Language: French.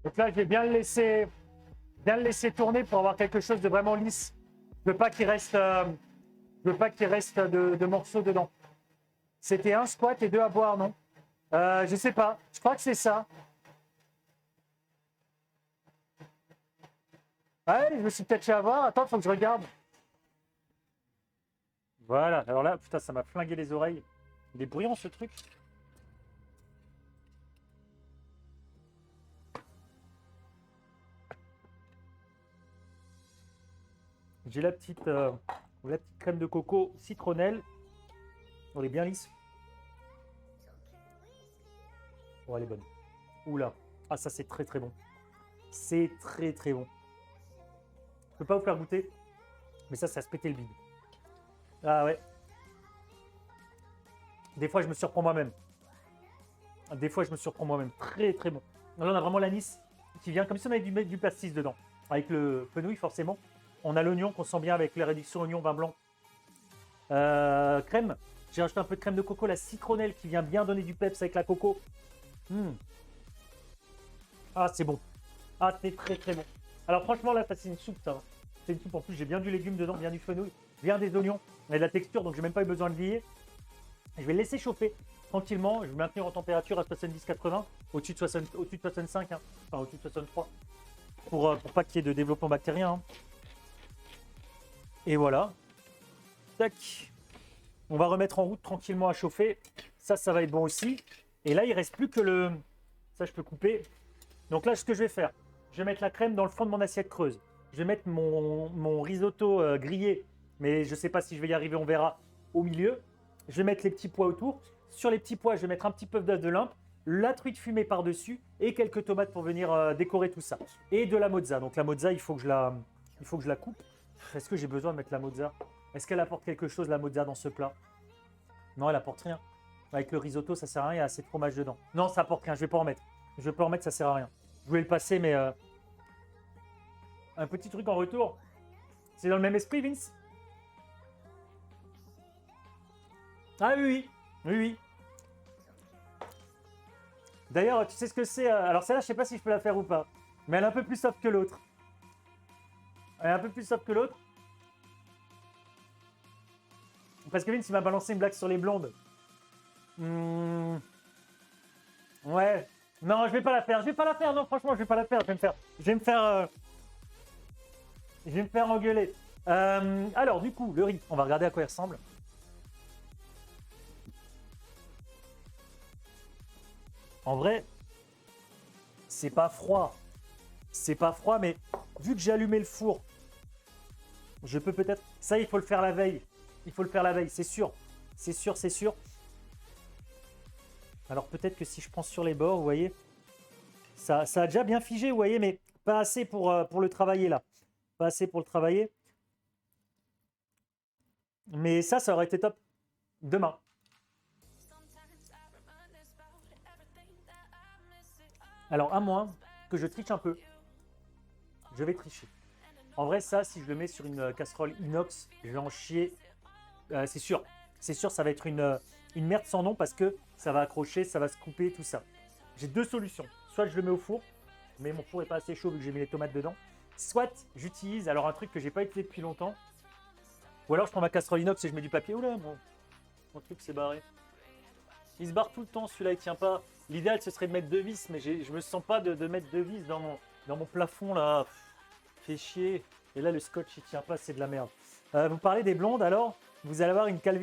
Donc là, je vais bien le laisser tourner pour avoir quelque chose de vraiment lisse. Je veux pas qu'il reste, de morceaux dedans. C'était 1 squat et 2 à boire, non? Je sais pas. Je crois que c'est ça. Ouais, je me suis peut-être fait avoir. Attends, faut que je regarde. Voilà. Alors là, putain, ça m'a flingué les oreilles. Il est bruyant ce truc. J'ai la petite crème de coco citronnelle. Elle est bien lisse. Oh, elle est bonne. Oula. Ah, ça, c'est très très bon. C'est très très bon. Je peux pas vous faire goûter, mais ça se pétait le bide. Ah ouais. Des fois, je me surprends moi-même. Très très bon. Là, on a vraiment l'anis qui vient comme si on avait du pastis dedans. Avec le fenouil, forcément. On a l'oignon qu'on sent bien avec les réductions oignon, vin blanc. Crème. J'ai rajouté un peu de crème de coco, la citronnelle qui vient bien donner du peps avec la coco. Ah, c'est bon. Ah, c'est très très bon. Alors franchement, là, c'est une soupe, ça va. C'est une soupe, en plus, j'ai bien du légume dedans, bien du fenouil, bien des oignons, et de la texture, donc j'ai même pas eu besoin de lier. Je vais le laisser chauffer tranquillement, je vais maintenir en température à 70-80, au-dessus de 65, hein. Enfin au-dessus de 63, pour pas qu'il y ait de développement bactérien. Hein. Et voilà. Tac. On va remettre en route tranquillement à chauffer. Ça va être bon aussi. Et là, il reste plus que le... Ça, je peux couper. Donc là, ce que je vais faire, je vais mettre la crème dans le fond de mon assiette creuse. Je vais mettre mon risotto grillé, mais je ne sais pas si je vais y arriver, on verra, au milieu. Je vais mettre les petits pois autour. Sur les petits pois, je vais mettre un petit peu d'œuf de limpe, la truite fumée par-dessus et quelques tomates pour venir décorer tout ça. Et de la mozza. Donc la mozza, il faut que je la coupe. Est-ce que j'ai besoin de mettre la mozza? Est-ce qu'elle apporte quelque chose, la mozza, dans ce plat? Non, elle apporte rien. Avec le risotto, ça sert à rien, il y a assez de fromage dedans. Non, ça apporte rien, je vais pas en mettre. Je vais pas en mettre, ça sert à rien. Je voulais le passer, mais... Un petit truc en retour. C'est dans le même esprit, Vince? Ah oui, oui. Oui, oui. D'ailleurs, tu sais ce que c'est alors celle-là, je sais pas si je peux la faire ou pas. Mais elle est un peu plus soft que l'autre. Elle est un peu plus soft que l'autre. Parce que Vince, il m'a balancé une blague sur les blondes. Ouais. Non, je vais pas la faire. Non, franchement, je vais pas la faire. Je vais me faire engueuler. Alors, du coup, le riz. On va regarder à quoi il ressemble. En vrai, c'est pas froid. C'est pas froid, mais vu que j'ai allumé le four, je peux peut-être... Ça, il faut le faire la veille. C'est sûr. C'est sûr. Alors peut-être que si je prends sur les bords, vous voyez, ça a déjà bien figé, vous voyez, mais pas assez pour le travailler là. Pas assez pour le travailler. Mais ça aurait été top demain. Alors à moins que je triche un peu, je vais tricher. En vrai, ça, si je le mets sur une casserole inox, je vais en chier. C'est sûr, ça va être une merde sans nom parce que ça va accrocher, ça va se couper, tout ça. J'ai deux solutions. Soit je le mets au four, mais mon four n'est pas assez chaud vu que j'ai mis les tomates dedans. Soit j'utilise alors un truc que j'ai pas utilisé depuis longtemps. Ou alors je prends ma casserole inox et je mets du papier. Oula, mon truc s'est barré. Il se barre tout le temps, celui-là il tient pas. L'idéal ce serait de mettre deux vis, mais je me sens pas de mettre deux vis dans mon plafond là. Fait chier. Et là le scotch il tient pas, c'est de la merde. Vous parlez des blondes alors, vous allez avoir une calvitie